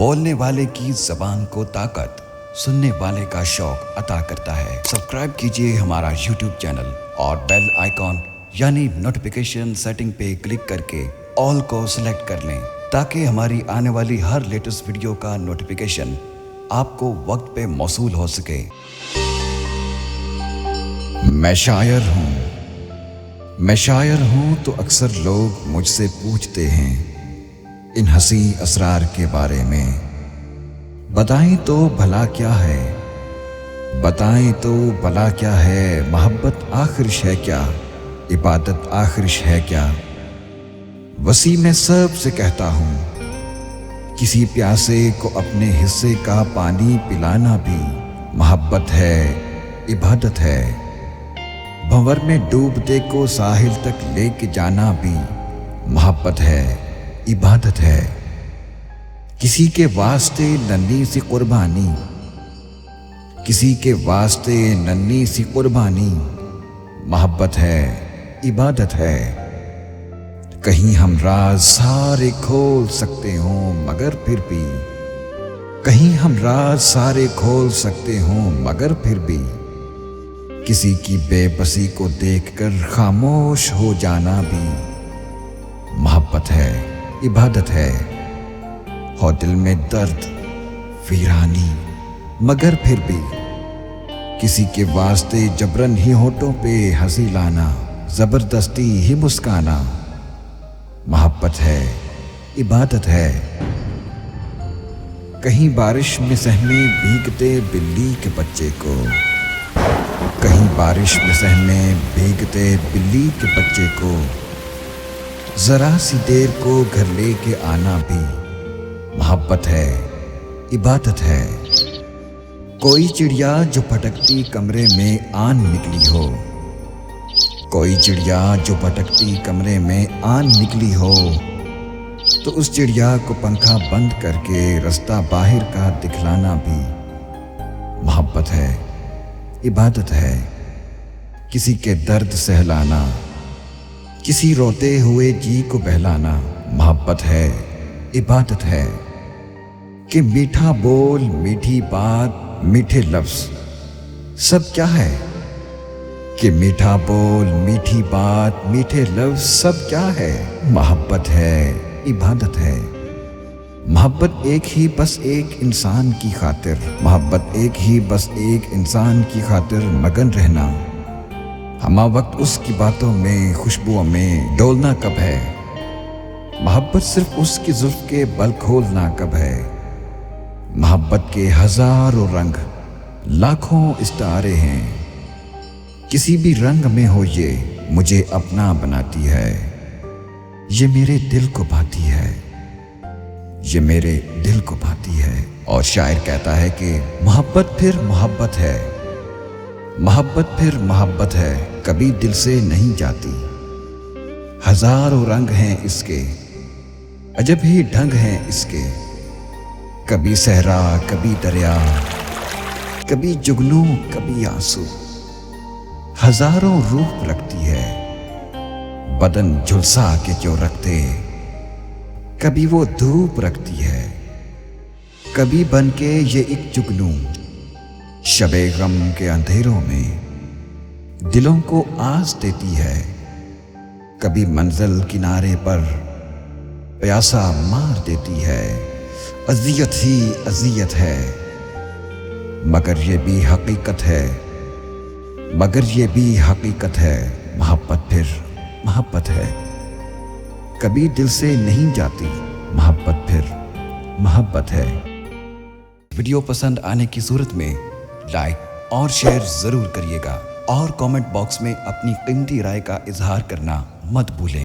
بولنے والے کی زبان کو طاقت، سننے والے کا شوق عطا کرتا ہے۔ سبسکرائب کیجئے ہمارا یوٹیوب چینل اور بیل آئیکن یعنی نوٹیفیکیشن سیٹنگ پہ کلک کر کے آل کو سلیکٹ کر لیں تاکہ ہماری آنے والی ہر لیٹسٹ ویڈیو کا نوٹیفیکیشن آپ کو وقت پہ موصول ہو سکے۔ میں شاعر ہوں تو اکثر لوگ مجھ سے پوچھتے ہیں ان حسین اسرار کے بارے میں، بتائیں تو بھلا کیا ہے، بتائیں تو بھلا کیا ہے، محبت آخرش ہے کیا، عبادت آخرش ہے کیا۔ وسیع میں سب سے کہتا ہوں کسی پیاسے کو اپنے حصے کا پانی پلانا بھی محبت ہے، عبادت ہے۔ بھنور میں ڈوبتے کو ساحل تک لے کے جانا بھی محبت ہے، عبادت ہے۔ کسی کے واسطے ننھی سی قربانی، کسی کے واسطے ننھی سی قربانی محبت ہے، عبادت ہے۔ کہیں ہم راز سارے کھول سکتے ہوں مگر پھر بھی، کہیں ہم راز سارے کھول سکتے ہوں مگر پھر بھی کسی کی بے بسی کو دیکھ کر خاموش ہو جانا بھی محبت ہے، عبادت ہے۔ ہو دل میں درد ویرانی مگر پھر بھی کسی کے واسطے جبرن ہی ہونٹوں پہ ہنسی لانا، زبردستی ہی مسکانا محبت ہے، عبادت ہے۔ کہیں بارش میں سہمے بھیگتے بلی کے بچے کو، کہیں بارش میں سہمے بھیگتے بلی کے بچے کو ذرا سی دیر کو گھر لے کے آنا بھی محبت ہے، عبادت ہے۔ کوئی چڑیا جو پھٹکتی کمرے میں آن نکلی ہو، کوئی چڑیا جو پھٹکتی کمرے میں آن نکلی ہو تو اس چڑیا کو پنکھا بند کر کے رستہ باہر کا دکھلانا بھی محبت ہے، عبادت ہے۔ کسی کے درد سہلانا، کسی روتے ہوئے جی کو بہلانا محبت ہے، عبادت ہے۔ کہ میٹھا بول، میٹھی بات، میٹھے لفظ سب کیا ہے، کہ میٹھا بول، میٹھی بات، میٹھے لفظ سب کیا ہے، محبت ہے، عبادت ہے۔ محبت ایک ہی بس ایک انسان کی خاطر، محبت ایک ہی بس ایک انسان کی خاطر مگن رہنا، ہمہ وقت اس کی باتوں میں، خوشبوؤں میں ڈولنا کب ہے۔ محبت صرف اس کی زلف کے بل کھولنا کب ہے۔ محبت کے ہزاروں رنگ، لاکھوں استعارے ہیں، کسی بھی رنگ میں ہو یہ مجھے اپنا بناتی ہے، یہ میرے دل کو بھاتی ہے، یہ میرے دل کو بھاتی ہے۔ اور شاعر کہتا ہے کہ محبت پھر محبت ہے، محبت پھر محبت ہے، کبھی دل سے نہیں جاتی۔ ہزاروں رنگ ہیں اس کے، عجب ہی ڈھنگ ہیں اس کے، کبھی صحرا کبھی دریا، کبھی جگنو کبھی آنسو، ہزاروں روپ رکھتی ہے، بدن جھلسا کے جو رکھتے، کبھی وہ دھوپ رکھتی ہے، کبھی بن کے یہ ایک جگنو شب غم کے اندھیروں میں دلوں کو آس دیتی ہے، کبھی منزل کنارے پر پیاسا مار دیتی ہے۔ اذیت ہی اذیت ہے مگر یہ بھی حقیقت ہے، مگر یہ بھی حقیقت ہے۔ محبت پھر محبت ہے، کبھی دل سے نہیں جاتی، محبت پھر محبت ہے۔ ویڈیو پسند آنے کی صورت میں لائک اور شیئر ضرور کریے گا اور کامنٹ باکس میں اپنی قیمتی رائے کا اظہار کرنا مت بھولیں۔